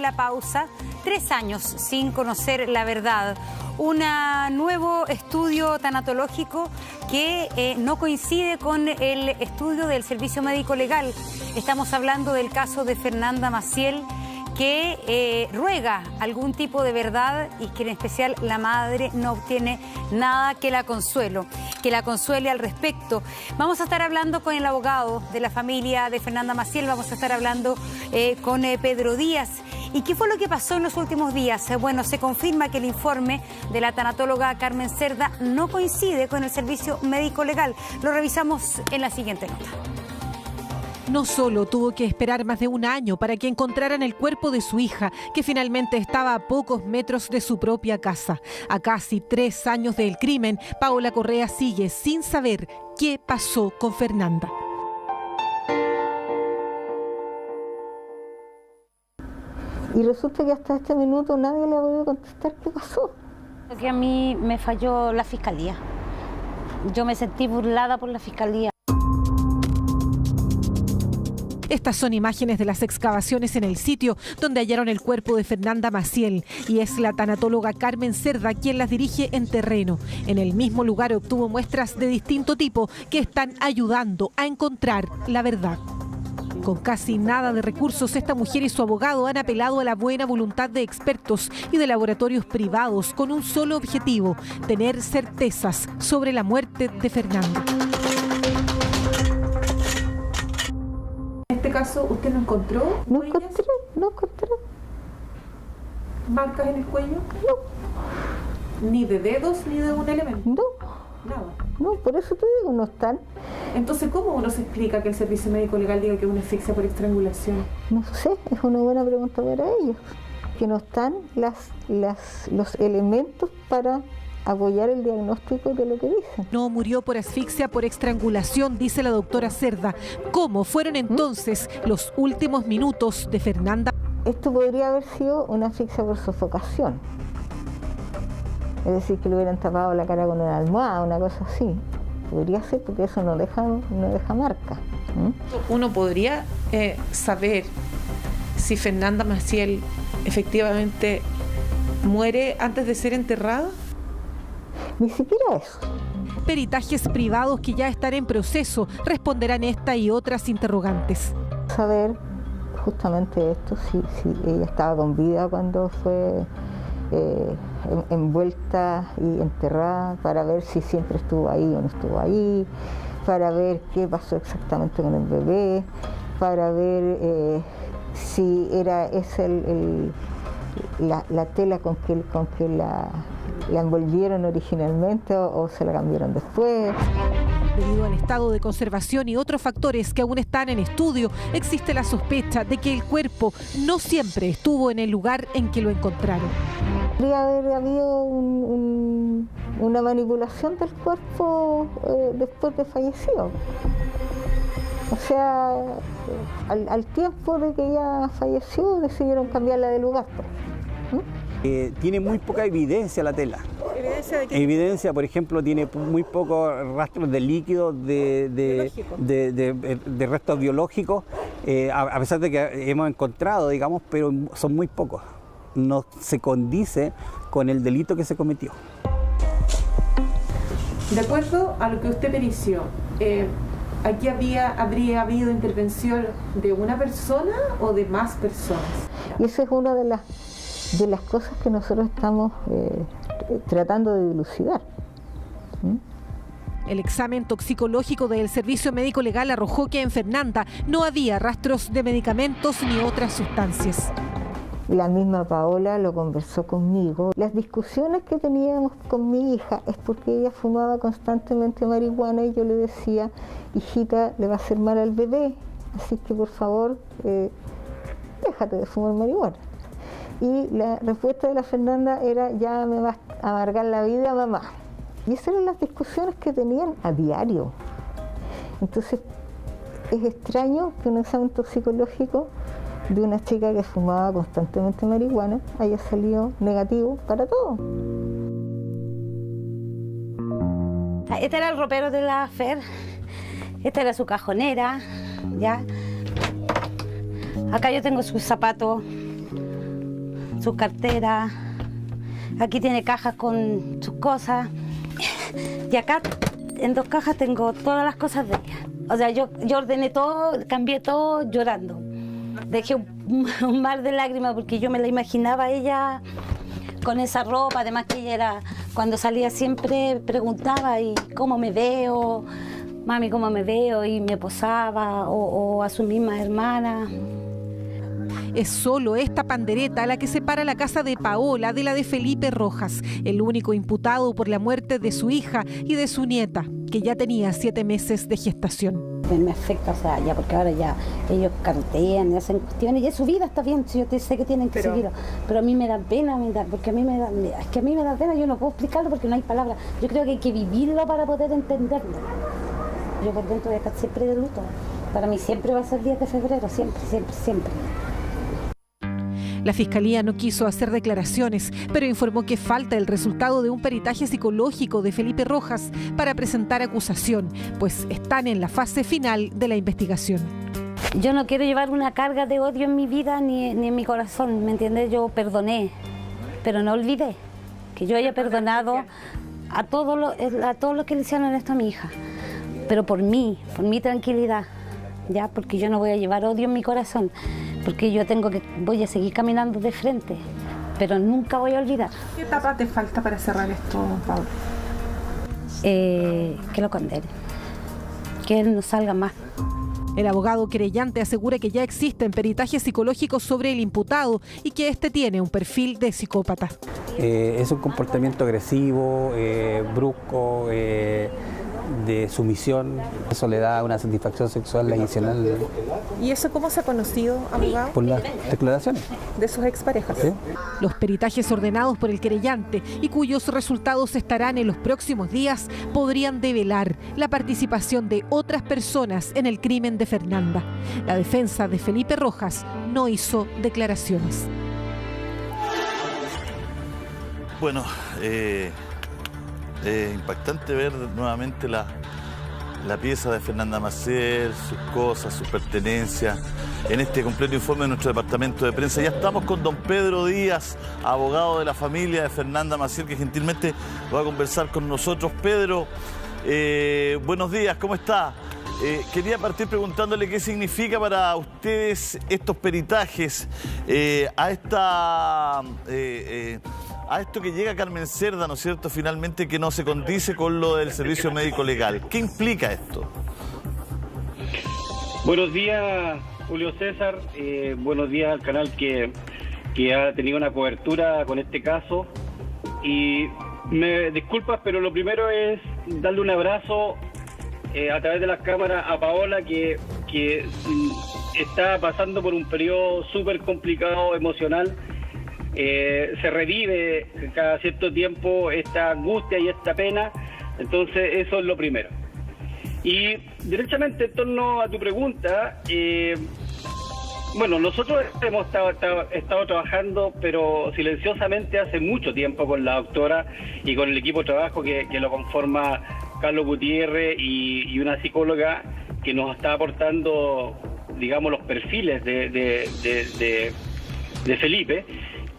la pausa, 3 años sin conocer la verdad. Un nuevo estudio tanatológico que no coincide con el estudio del Servicio Médico Legal. Estamos hablando del caso de Fernanda Maciel, que ruega algún tipo de verdad y que en especial la madre no obtiene nada que la consuele al respecto. Vamos a estar hablando con el abogado de la familia de Fernanda Maciel, vamos a estar hablando con Pedro Díaz. ¿Y qué fue lo que pasó en los últimos días? Bueno, se confirma que el informe de la tanatóloga Carmen Cerda no coincide con el Servicio Médico Legal. Lo revisamos en la siguiente nota. No solo tuvo que esperar más de un año para que encontraran el cuerpo de su hija, que finalmente estaba a pocos metros de su propia casa. A casi 3 años del crimen, Paola Correa sigue sin saber qué pasó con Fernanda. Y resulta que hasta este minuto nadie le ha podido contestar qué pasó. Que a mí me falló la fiscalía. Yo me sentí burlada por la fiscalía. Estas son imágenes de las excavaciones en el sitio donde hallaron el cuerpo de Fernanda Maciel, y es la tanatóloga Carmen Cerda quien las dirige en terreno. En el mismo lugar obtuvo muestras de distinto tipo que están ayudando a encontrar la verdad. Con casi nada de recursos, esta mujer y su abogado han apelado a la buena voluntad de expertos y de laboratorios privados con un solo objetivo: tener certezas sobre la muerte de Fernanda. En este caso, ¿usted no encontró? No encontré. ¿Marcas en el cuello? No. ¿Ni de dedos ni de un elemento? No. Nada. No, por eso te digo, no están. Entonces, ¿cómo uno se explica que el Servicio Médico Legal diga que es una asfixia por estrangulación? No sé, es una buena pregunta para ellos. Que no están los elementos para apoyar el diagnóstico de lo que dicen. No murió por asfixia por estrangulación, dice la doctora Cerda. ¿Cómo fueron entonces los últimos minutos de Fernanda? Esto podría haber sido una asfixia por sofocación. Es decir, que le hubieran tapado la cara con una almohada, una cosa así. Podría ser, porque eso no deja marca. Uno podría saber si Fernanda Maciel efectivamente muere antes de ser enterrada. Ni siquiera eso. Peritajes privados que ya están en proceso responderán esta y otras interrogantes. Saber justamente esto, si ella estaba con vida cuando fue envuelta y enterrada, para ver si siempre estuvo ahí o no estuvo ahí, para ver qué pasó exactamente con el bebé, para ver si era la tela con que la envolvieron originalmente o se la cambiaron después. Debido al estado de conservación y otros factores que aún están en estudio, existe la sospecha de que el cuerpo no siempre estuvo en el lugar en que lo encontraron. Podría haber habido una manipulación del cuerpo después de fallecido. O sea, al tiempo de que ella falleció, decidieron cambiarla de lugar. Tiene muy poca evidencia la tela. ¿Evidencia de qué? Evidencia, por ejemplo, tiene muy pocos rastros de líquidos, de restos biológicos, a pesar de que hemos encontrado, digamos, pero son muy pocos. No se condice con el delito que se cometió. De acuerdo a lo que usted perició, ¿aquí habría habido intervención de una persona o de más personas? Y esa es una de las cosas que nosotros estamos tratando de dilucidar. El examen toxicológico del Servicio Médico Legal arrojó que en Fernanda no había rastros de medicamentos ni otras sustancias. La misma Paola lo conversó conmigo. Las discusiones que teníamos con mi hija es porque ella fumaba constantemente marihuana y yo le decía: hijita, le va a hacer mal al bebé, así que por favor déjate de fumar marihuana. Y la respuesta de la Fernanda era: ya me vas a amargar la vida, mamá. Y esas eran las discusiones que tenían a diario. Entonces es extraño que un examen toxicológico de una chica que fumaba constantemente marihuana haya salido negativo para todo. Este era el ropero de la Fer, esta era su cajonera, ¿ya? Acá yo tengo sus zapatos sus carteras. Aquí tiene cajas con sus cosas. Y acá en 2 cajas tengo todas las cosas de ella. O sea, yo ordené todo, cambié todo llorando. Dejé un mar de lágrimas porque yo me la imaginaba ella con esa ropa. Además que ella era, cuando salía siempre preguntaba, ¿y cómo me veo? Mami, ¿cómo me veo? Y me posaba, o a su misma hermana. Es solo esta pandereta la que separa la casa de Paola de la de Felipe Rojas, el único imputado por la muerte de su hija y de su nieta, que ya tenía 7 meses de gestación. Me afecta, o sea, ya porque ahora ya ellos cartean y hacen cuestiones, y su vida está bien, yo sé que tienen que seguirlo, pero a mí me da pena, porque a mí me da pena, yo no puedo explicarlo porque no hay palabras. Yo creo que hay que vivirlo para poder entenderlo. Yo por dentro voy a estar siempre de luto. Para mí siempre va a ser 10 de febrero, siempre, siempre, siempre. La Fiscalía no quiso hacer declaraciones, pero informó que falta el resultado de un peritaje psicológico de Felipe Rojas para presentar acusación, pues están en la fase final de la investigación. Yo no quiero llevar una carga de odio en mi vida ni en mi corazón, ¿me entiendes? Yo perdoné, pero no olvidé que yo haya perdonado a todo lo que le hicieron esto a mi hija, pero por mi tranquilidad, ya, porque yo no voy a llevar odio en mi corazón. Porque voy a seguir caminando de frente, pero nunca voy a olvidar. ¿Qué etapa te falta para cerrar esto, Paola? Que lo condene, que él no salga más. El abogado querellante asegura que ya existen peritajes psicológicos sobre el imputado y que este tiene un perfil de psicópata. Es un comportamiento agresivo, brusco, de sumisión. Eso le da una satisfacción sexual adicional. ¿Y eso cómo se ha conocido, abogado? Por las declaraciones de sus exparejas. ¿Sí? Los peritajes ordenados por el querellante y cuyos resultados estarán en los próximos días podrían develar la participación de otras personas en el crimen de Fernanda. La defensa de Felipe Rojas no hizo declaraciones. Bueno, impactante ver nuevamente la pieza de Fernanda Maciel, sus cosas, sus pertenencias, en este completo informe de nuestro departamento de prensa. Ya estamos con don Pedro Díaz, abogado de la familia de Fernanda Maciel, que gentilmente va a conversar con nosotros. Pedro, buenos días, ¿cómo está? Quería partir preguntándole qué significa para ustedes estos peritajes, a esto que llega Carmen Cerda, ¿no es cierto?, finalmente, que no se condice con lo del servicio médico legal. ¿Qué implica esto? Buenos días, Julio César. Buenos días al canal que ha tenido una cobertura con este caso. Y me disculpas, pero lo primero es darle un abrazo a través de las cámaras a Paola, que está pasando por un periodo súper complicado emocional. Se revive cada cierto tiempo esta angustia y esta pena, entonces eso es lo primero. Y directamente en torno a tu pregunta, bueno, nosotros hemos estado trabajando, pero silenciosamente hace mucho tiempo con la doctora y con el equipo de trabajo que lo conforma Carlos Gutiérrez y una psicóloga que nos está aportando, digamos, los perfiles de Felipe.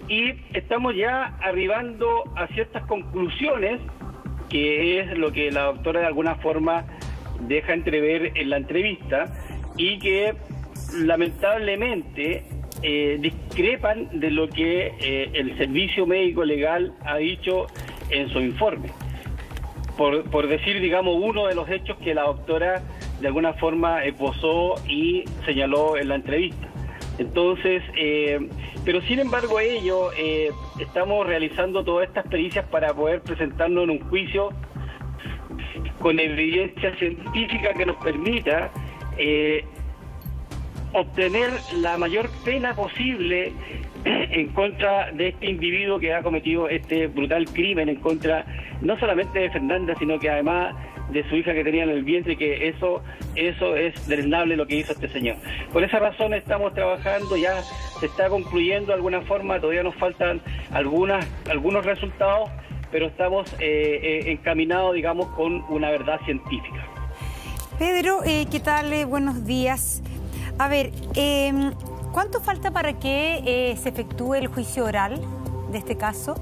Y estamos ya arribando a ciertas conclusiones, que es lo que la doctora de alguna forma deja entrever en la entrevista, y que lamentablemente discrepan de lo que el Servicio Médico Legal ha dicho en su informe. Por decir, digamos, uno de los hechos que la doctora de alguna forma esbozó y señaló en la entrevista. Entonces, pero sin embargo estamos realizando todas estas pericias para poder presentarnos en un juicio con evidencia científica que nos permita obtener la mayor pena posible en contra de este individuo que ha cometido este brutal crimen en contra no solamente de Fernanda, sino que además de su hija que tenía en el vientre, que eso es deleznable lo que hizo este señor. Por esa razón estamos trabajando, ya se está concluyendo de alguna forma, todavía nos faltan algunos resultados, pero estamos encaminados, digamos, con una verdad científica. Pedro, ¿qué tal? Buenos días. A ver, ¿Cuánto falta para que se efectúe el juicio oral de este caso?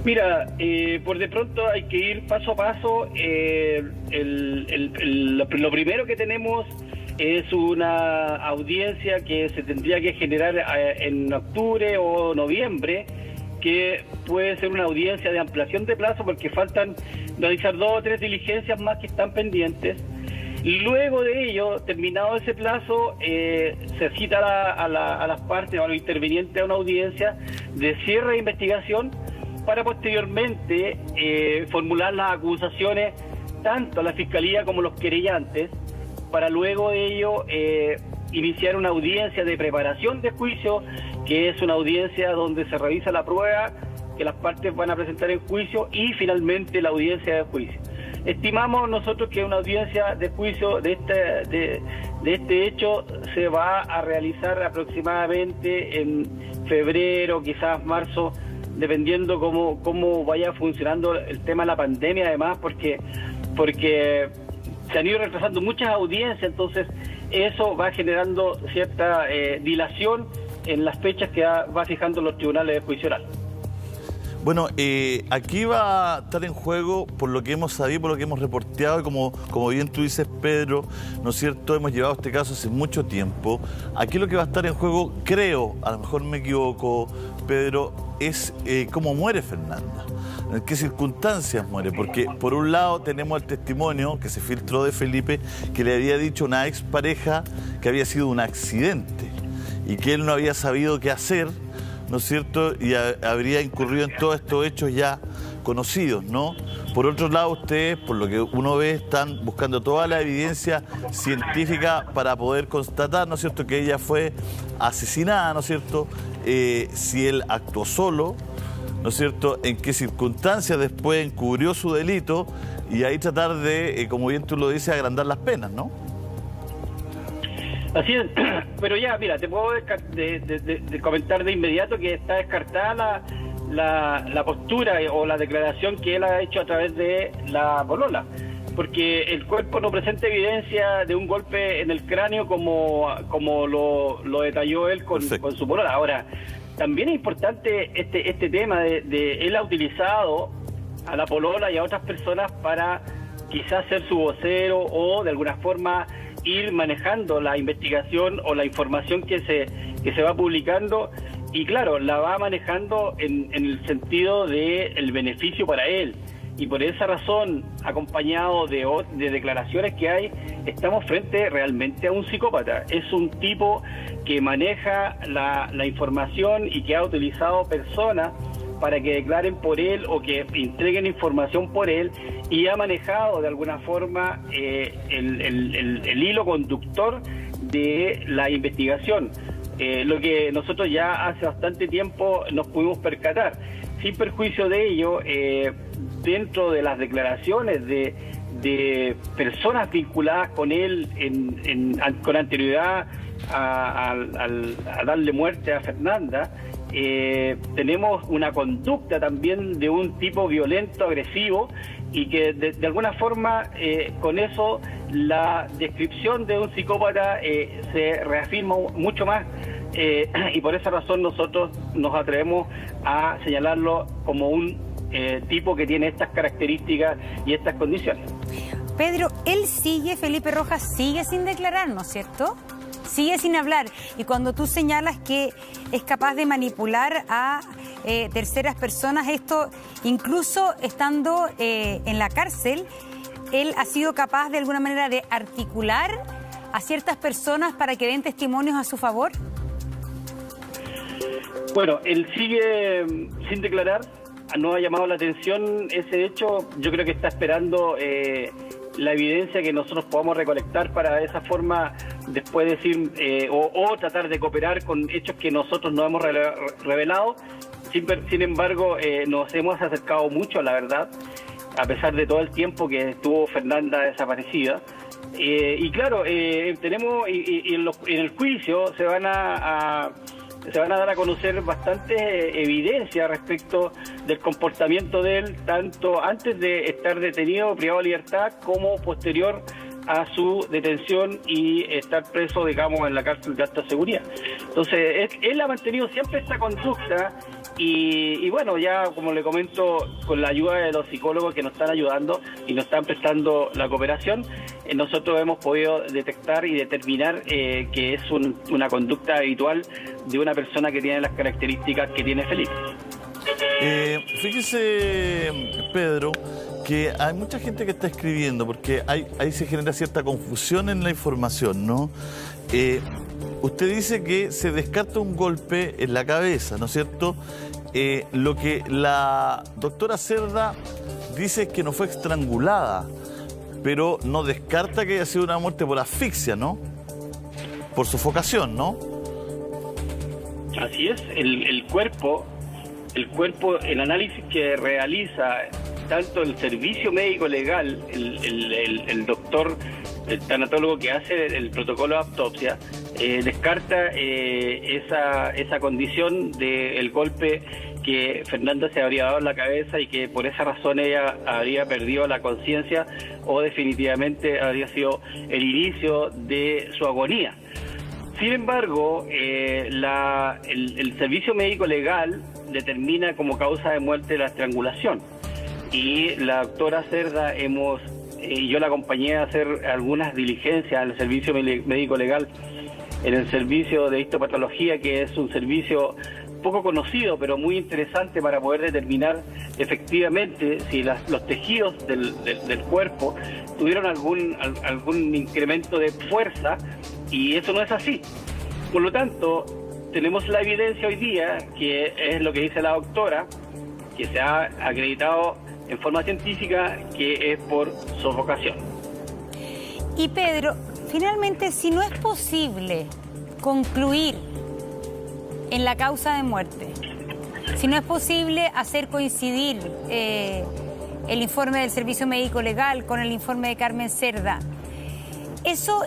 Mira, por de pronto hay que ir paso a paso. Lo primero que tenemos es una audiencia que se tendría que generar en octubre o noviembre, que puede ser una audiencia de ampliación de plazo porque faltan realizar 2 o 3 diligencias más que están pendientes. Luego de ello, terminado ese plazo, se cita a las partes o a los intervinientes a una audiencia de cierre de investigación para posteriormente formular las acusaciones tanto a la Fiscalía como a los querellantes, para luego de ello iniciar una audiencia de preparación de juicio, que es una audiencia donde se revisa la prueba que las partes van a presentar en juicio y finalmente la audiencia de juicio. Estimamos nosotros que una audiencia de juicio de este hecho se va a realizar aproximadamente en febrero, quizás marzo, dependiendo cómo vaya funcionando el tema de la pandemia, además, porque se han ido retrasando muchas audiencias, entonces eso va generando cierta dilación en las fechas que va fijando los tribunales de juicio oral. Bueno, aquí va a estar en juego, por lo que hemos sabido, por lo que hemos reporteado, y como bien tú dices, Pedro, ¿no es cierto?, hemos llevado este caso hace mucho tiempo. Aquí lo que va a estar en juego, creo, a lo mejor me equivoco, Pedro, es cómo muere Fernanda, en qué circunstancias muere, porque por un lado tenemos el testimonio que se filtró de Felipe, que le había dicho a una expareja que había sido un accidente y que él no había sabido qué hacer, ¿no es cierto?, y habría incurrido en todos estos hechos ya conocidos, ¿no? Por otro lado, ustedes, por lo que uno ve, están buscando toda la evidencia científica para poder constatar, ¿no es cierto?, que ella fue asesinada, ¿no es cierto?, si él actuó solo, ¿no es cierto?, en qué circunstancias después encubrió su delito, y ahí tratar de, como bien tú lo dices, agrandar las penas, ¿no? Así es, pero ya, mira, te puedo comentar de inmediato que está descartada la postura o la declaración que él ha hecho a través de la polola, porque el cuerpo no presenta evidencia de un golpe en el cráneo como lo detalló él con su polola. Ahora, también es importante este tema de él ha utilizado a la polola y a otras personas para quizás ser su vocero o de alguna forma ir manejando la investigación o la información que se va publicando, y claro, la va manejando en el sentido del beneficio para él, y por esa razón, acompañado de declaraciones que hay, estamos frente realmente a un psicópata. Es un tipo que maneja la información y que ha utilizado personas para que declaren por él o que entreguen información por él, y ha manejado de alguna forma el hilo conductor de la investigación, lo que nosotros ya hace bastante tiempo nos pudimos percatar. Sin perjuicio de ello, dentro de las declaraciones de personas vinculadas con él con anterioridad a darle muerte a Fernanda, tenemos una conducta también de un tipo violento, agresivo, y que de alguna forma con eso la descripción de un psicópata se reafirma mucho más, y por esa razón nosotros nos atrevemos a señalarlo como un tipo que tiene estas características y estas condiciones. Pedro, Felipe Rojas sigue sin declarar, ¿no es cierto? Sigue sin hablar, y cuando tú señalas que es capaz de manipular a terceras personas, esto incluso estando en la cárcel, él ha sido capaz de alguna manera de articular a ciertas personas para que den testimonios a su favor. Bueno, él sigue sin declarar, no ha llamado la atención ese hecho. Yo creo que está esperando la evidencia que nosotros podamos recolectar para de esa forma después decir o tratar de cooperar con hechos que nosotros no hemos revelado. Sin embargo, nos hemos acercado mucho, la verdad, a pesar de todo el tiempo que estuvo Fernanda desaparecida. Y claro, tenemos en el juicio se van a dar a conocer bastantes evidencias respecto del comportamiento de él, tanto antes de estar detenido, privado de libertad, como posterior a su detención y estar preso, digamos, en la cárcel de alta seguridad. Entonces, él ha mantenido siempre esta conducta y bueno, ya como le comento, con la ayuda de los psicólogos que nos están ayudando y nos están prestando la cooperación, nosotros hemos podido detectar y determinar que es una conducta habitual de una persona que tiene las características que tiene Felipe. Fíjese, Pedro, que hay mucha gente que está escribiendo, porque ahí se genera cierta confusión en la información, ¿no? Usted dice que se descarta un golpe en la cabeza, ¿no es cierto? Lo que la doctora Cerda dice es que no fue estrangulada, pero no descarta que haya sido una muerte por asfixia, ¿no? Por sofocación, ¿no? Así es, el cuerpo, el análisis que realiza tanto el servicio médico legal, el doctor, el tanatólogo que hace el protocolo de autopsia, descarta esa condición del golpe que Fernanda se habría dado en la cabeza y que por esa razón ella habría perdido la conciencia o definitivamente habría sido el inicio de su agonía. Sin embargo, el servicio médico legal determina como causa de muerte la estrangulación y la doctora Cerda yo la acompañé a hacer algunas diligencias en el servicio médico legal, en el servicio de histopatología, que es un servicio poco conocido pero muy interesante para poder determinar efectivamente si los tejidos del cuerpo tuvieron algún incremento de fuerza, y eso no es así. Por lo tanto, tenemos la evidencia hoy día, que es lo que dice la doctora, que se ha acreditado en forma científica que es por sofocación. Y Pedro, finalmente, si no es posible concluir en la causa de muerte, si no es posible hacer coincidir el informe del Servicio Médico Legal con el informe de Carmen Cerda, ¿eso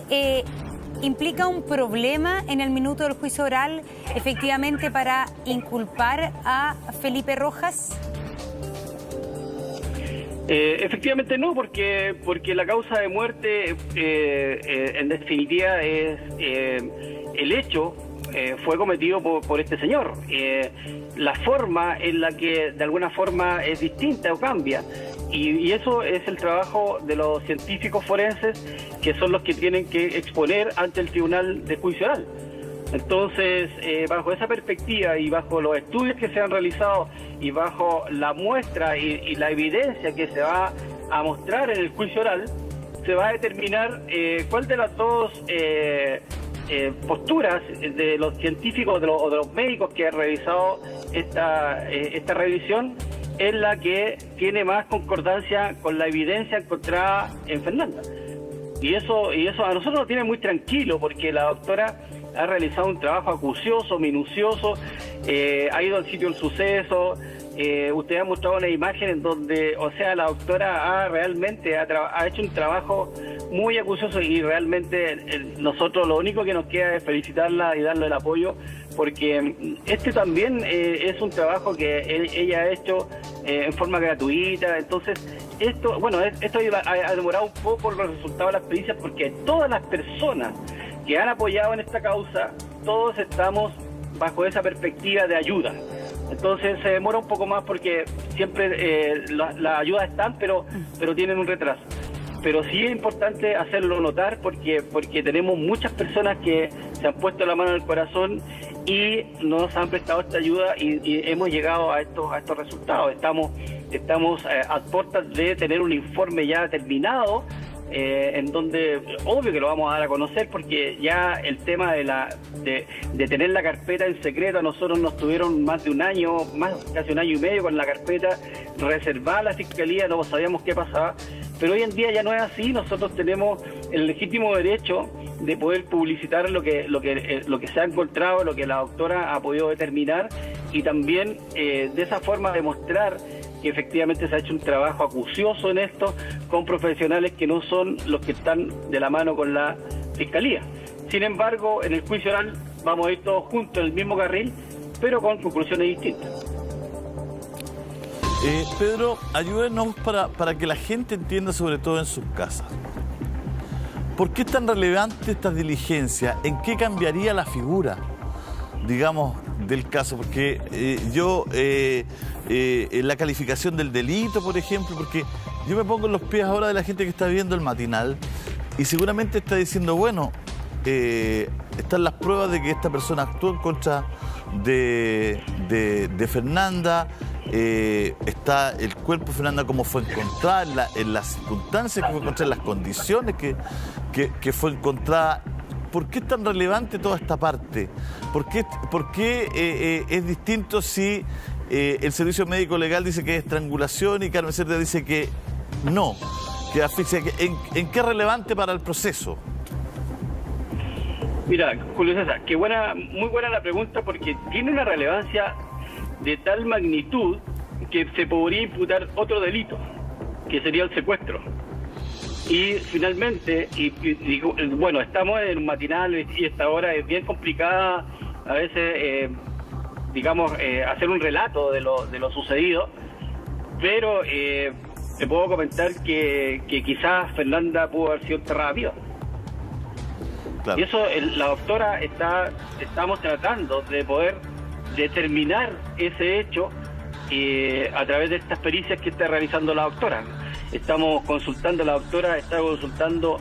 implica un problema en el minuto del juicio oral, efectivamente, para inculpar a Felipe Rojas? Efectivamente no, porque la causa de muerte en definitiva es el hecho fue cometido por este señor. La forma en la que de alguna forma es distinta o cambia, y eso es el trabajo de los científicos forenses, que son los que tienen que exponer ante el Tribunal de Juicio Oral. Entonces, bajo esa perspectiva y bajo los estudios que se han realizado y bajo la muestra y la evidencia que se va a mostrar en el juicio oral, se va a determinar cuál de las dos posturas de los científicos o de los médicos que han realizado esta revisión es la que tiene más concordancia con la evidencia encontrada en Fernanda. Y eso a nosotros nos tiene muy tranquilo, porque la doctora ha realizado un trabajo acucioso, minucioso, ha ido al sitio del suceso. Usted ha mostrado una imagen en donde, o sea, la doctora realmente ha hecho un trabajo muy acucioso, y realmente nosotros lo único que nos queda es felicitarla y darle el apoyo, porque este también es un trabajo que ella ha hecho en forma gratuita. Entonces esto ha demorado un poco los resultados de las pericias, porque todas las personas que han apoyado en esta causa, todos estamos bajo esa perspectiva de ayuda. Entonces se demora un poco más, porque siempre las ayudas están, pero tienen un retraso. Pero sí es importante hacerlo notar, porque tenemos muchas personas que se han puesto la mano en el corazón y nos han prestado esta ayuda, y hemos llegado a estos resultados. Estamos a puertas de tener un informe ya terminado, en donde obvio que lo vamos a dar a conocer, porque ya el tema de tener la carpeta en secreto, a nosotros nos tuvieron más de un año, casi un año y medio con la carpeta reservada a la Fiscalía, no sabíamos qué pasaba, pero hoy en día ya no es así. Nosotros tenemos el legítimo derecho de poder publicitar lo que se ha encontrado, lo que la doctora ha podido determinar, y también de esa forma demostrar que efectivamente se ha hecho un trabajo acucioso en esto, con profesionales que no son los que están de la mano con la Fiscalía. Sin embargo, en el juicio oral vamos a ir todos juntos en el mismo carril, pero con conclusiones distintas. Pedro, ayúdenos para que la gente entienda, sobre todo en sus casas. ¿Por qué es tan relevante esta diligencia? ¿En qué cambiaría la figura, digamos, del caso? Porque en la calificación del delito, por ejemplo, porque yo me pongo en los pies ahora de la gente que está viendo el matinal y seguramente está diciendo, bueno, están las pruebas de que esta persona actuó en contra de Fernanda, está el cuerpo de Fernanda como fue encontrada, en las circunstancias que fue encontrada, en las condiciones que fue encontrada. ¿Por qué es tan relevante toda esta parte? ¿Por qué es distinto si el servicio médico legal dice que es estrangulación y Carmen Cerda dice que no, que asfixia? ¿En qué es relevante para el proceso? Mira, Julio César, muy buena la pregunta, porque tiene una relevancia de tal magnitud que se podría imputar otro delito, que sería el secuestro. Y finalmente, bueno, estamos en un matinal y esta hora es bien complicada a veces, hacer un relato de lo sucedido, pero te puedo comentar que quizás Fernanda pudo haber sido enterrada viva. Claro. Y eso la doctora estamos tratando de poder determinar ese hecho a través de estas pericias que está realizando la doctora. Estamos consultando, la doctora está consultando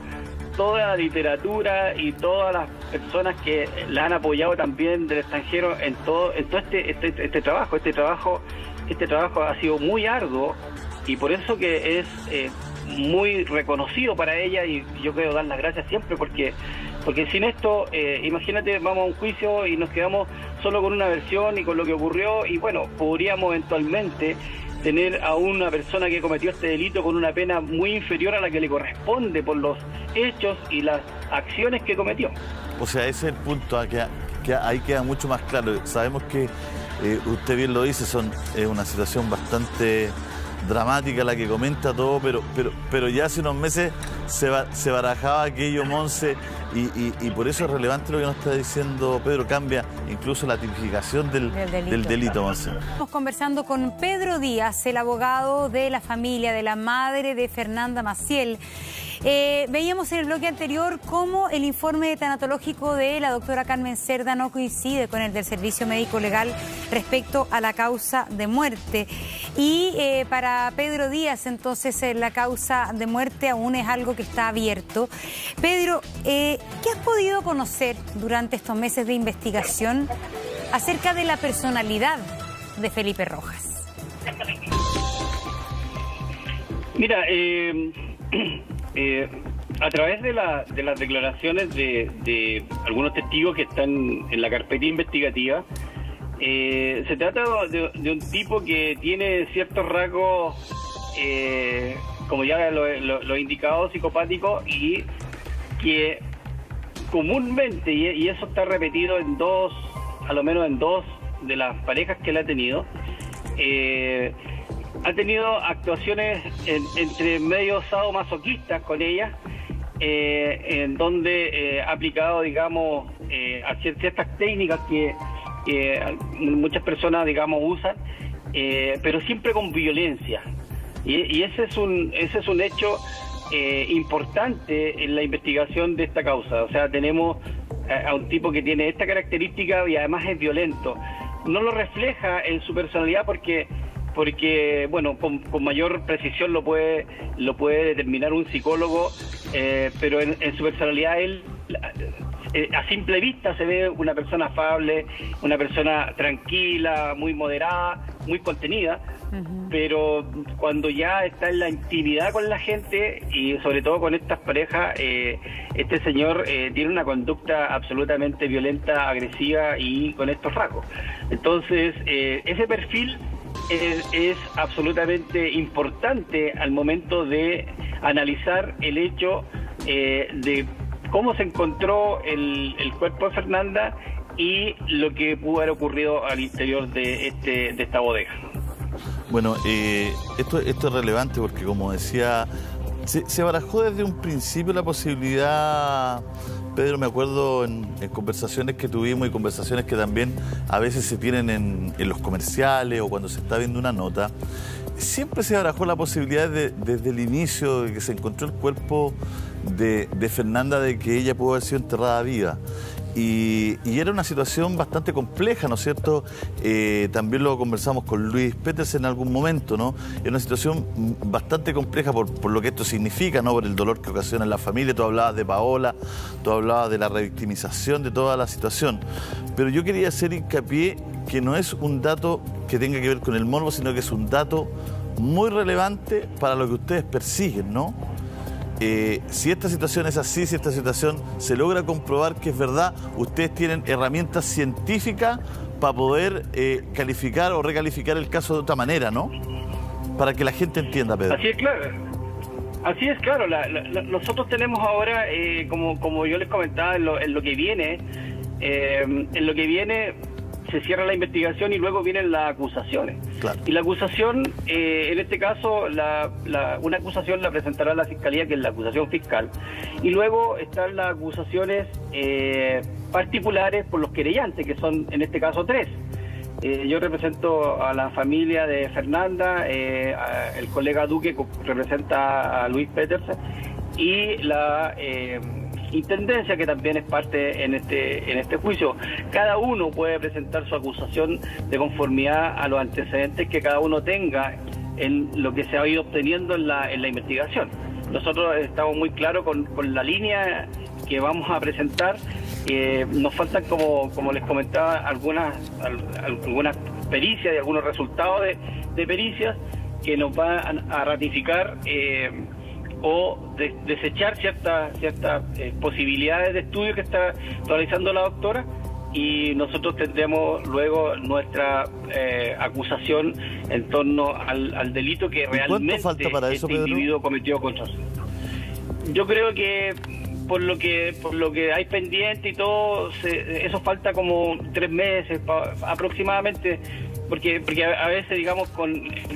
toda la literatura y todas las personas que la han apoyado también del extranjero en todo este trabajo. Este trabajo ha sido muy arduo y por eso que es muy reconocido para ella, y yo quiero dar las gracias siempre porque sin esto, imagínate, vamos a un juicio y nos quedamos solo con una versión y con lo que ocurrió, y bueno, podríamos eventualmente tener a una persona que cometió este delito con una pena muy inferior a la que le corresponde por los hechos y las acciones que cometió. O sea, ese es el punto, que ahí queda mucho más claro. Sabemos que, usted bien lo dice, es una situación bastante dramática la que comenta todo, pero ya hace unos meses se barajaba aquello, Monse, y por eso es relevante lo que nos está diciendo Pedro. Cambia incluso la tipificación del delito, Monse. Estamos conversando con Pedro Díaz, el abogado de la familia, de la madre de Fernanda Maciel. Veíamos en el bloque anterior cómo el informe tanatológico de la doctora Carmen Cerda no coincide con el del Servicio Médico Legal respecto a la causa de muerte. Y para Pedro Díaz, entonces, la causa de muerte aún es algo que está abierto. Pedro, ¿qué has podido conocer durante estos meses de investigación acerca de la personalidad de Felipe Rojas? Mira, a través de las declaraciones de algunos testigos que están en la carpeta investigativa, se trata de un tipo que tiene ciertos rasgos, como ya lo he indicado, psicopáticos, y que comúnmente, y eso está repetido a lo menos en dos de las parejas que él ha tenido, ha tenido actuaciones entre medio sadomasoquistas con ella, en donde ha aplicado, digamos, ciertas técnicas que muchas personas, digamos, usan, pero siempre con violencia. Y ese es un hecho importante en la investigación de esta causa. O sea, tenemos a un tipo que tiene esta característica y además es violento. No lo refleja en su personalidad porque bueno, con mayor precisión lo puede determinar un psicólogo, pero en su personalidad él, a simple vista, se ve una persona afable, una persona tranquila, muy moderada, muy contenida, pero cuando ya está en la intimidad con la gente, y sobre todo con estas parejas, este señor tiene una conducta absolutamente violenta, agresiva y con estos rasgos. Entonces, ese perfil es absolutamente importante al momento de analizar el hecho de cómo se encontró el cuerpo de Fernanda y lo que pudo haber ocurrido al interior de esta bodega. Bueno, esto es relevante porque, como decía, se barajó desde un principio la posibilidad, Pedro, me acuerdo en conversaciones que tuvimos y conversaciones que también a veces se tienen en los comerciales o cuando se está viendo una nota, siempre se barajó la posibilidad desde el inicio de que se encontró el cuerpo de Fernanda de que ella pudo haber sido enterrada viva. Y era una situación bastante compleja, ¿no es cierto? También lo conversamos con Luis Petersen en algún momento, ¿no? Es una situación bastante compleja por lo que esto significa, ¿no? Por el dolor que ocasiona en la familia. Tú hablabas de Paola, tú hablabas de la revictimización de toda la situación. Pero yo quería hacer hincapié que no es un dato que tenga que ver con el morbo, sino que es un dato muy relevante para lo que ustedes persiguen, ¿no? Si esta situación es así, si esta situación se logra comprobar que es verdad, ustedes tienen herramientas científicas para poder calificar o recalificar el caso de otra manera, ¿no? Para que la gente entienda, Pedro. Así es, claro. Así es, claro. Nosotros tenemos ahora, como yo les comentaba, en lo que viene, se cierra la investigación y luego vienen las acusaciones. Claro. Y la acusación, en este caso, una acusación la presentará la Fiscalía, que es la acusación fiscal. Y luego están las acusaciones particulares por los querellantes, que son, en este caso, 3. Yo represento a la familia de Fernanda, el colega Duque representa a Luis Petersen y la Intendencia, que también es parte en este juicio. Cada uno puede presentar su acusación de conformidad a los antecedentes que cada uno tenga en lo que se ha ido obteniendo en la investigación. Nosotros estamos muy claros con la línea que vamos a presentar. Nos faltan, como les comentaba, algunas pericias y algunos resultados de pericias que nos van a ratificar o desechar ciertas posibilidades de estudio que está realizando la doctora, y nosotros tendremos luego nuestra acusación en torno al delito que realmente falta para eso, Pedro? Individuo cometió contra nosotros. Yo creo que por lo que hay pendiente y todo, eso falta como 3 meses aproximadamente, porque a veces, digamos, con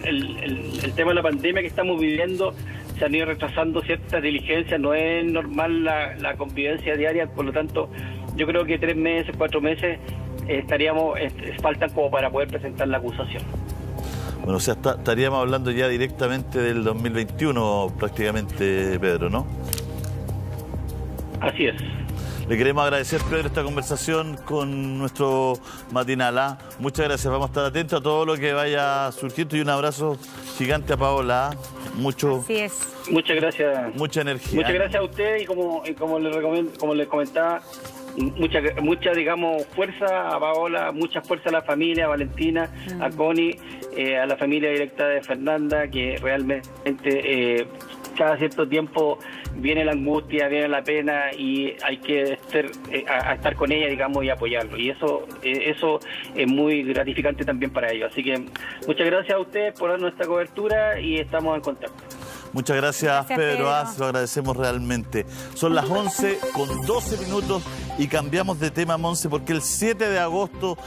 el tema de la pandemia que estamos viviendo, se han ido retrasando ciertas diligencias. No es normal la convivencia diaria, por lo tanto yo creo que 3 meses, 4 meses faltan como para poder presentar la acusación. Bueno, o sea, estaríamos hablando ya directamente del 2021 prácticamente, Pedro, ¿no? Así es. Le queremos agradecer, Pedro, esta conversación con nuestro matinal, ¿ah? Muchas gracias, vamos a estar atentos a todo lo que vaya surgiendo, y un abrazo gigante a Paola, ¿ah? Así es. Muchas gracias. Mucha energía. Muchas gracias a usted, y como les comentaba, mucha digamos, fuerza a Paola, mucha fuerza a la familia, a Valentina, a Connie, a la familia directa de Fernanda, que realmente cada cierto tiempo viene la angustia, viene la pena, y hay que estar con ella, digamos, y apoyarlo. Y eso es muy gratificante también para ellos. Así que muchas gracias a ustedes por dar nuestra cobertura, y estamos en contacto. Muchas gracias, Pedro. Lo agradecemos realmente. Son las 11:12 y cambiamos de tema, Monse, porque el 7 de agosto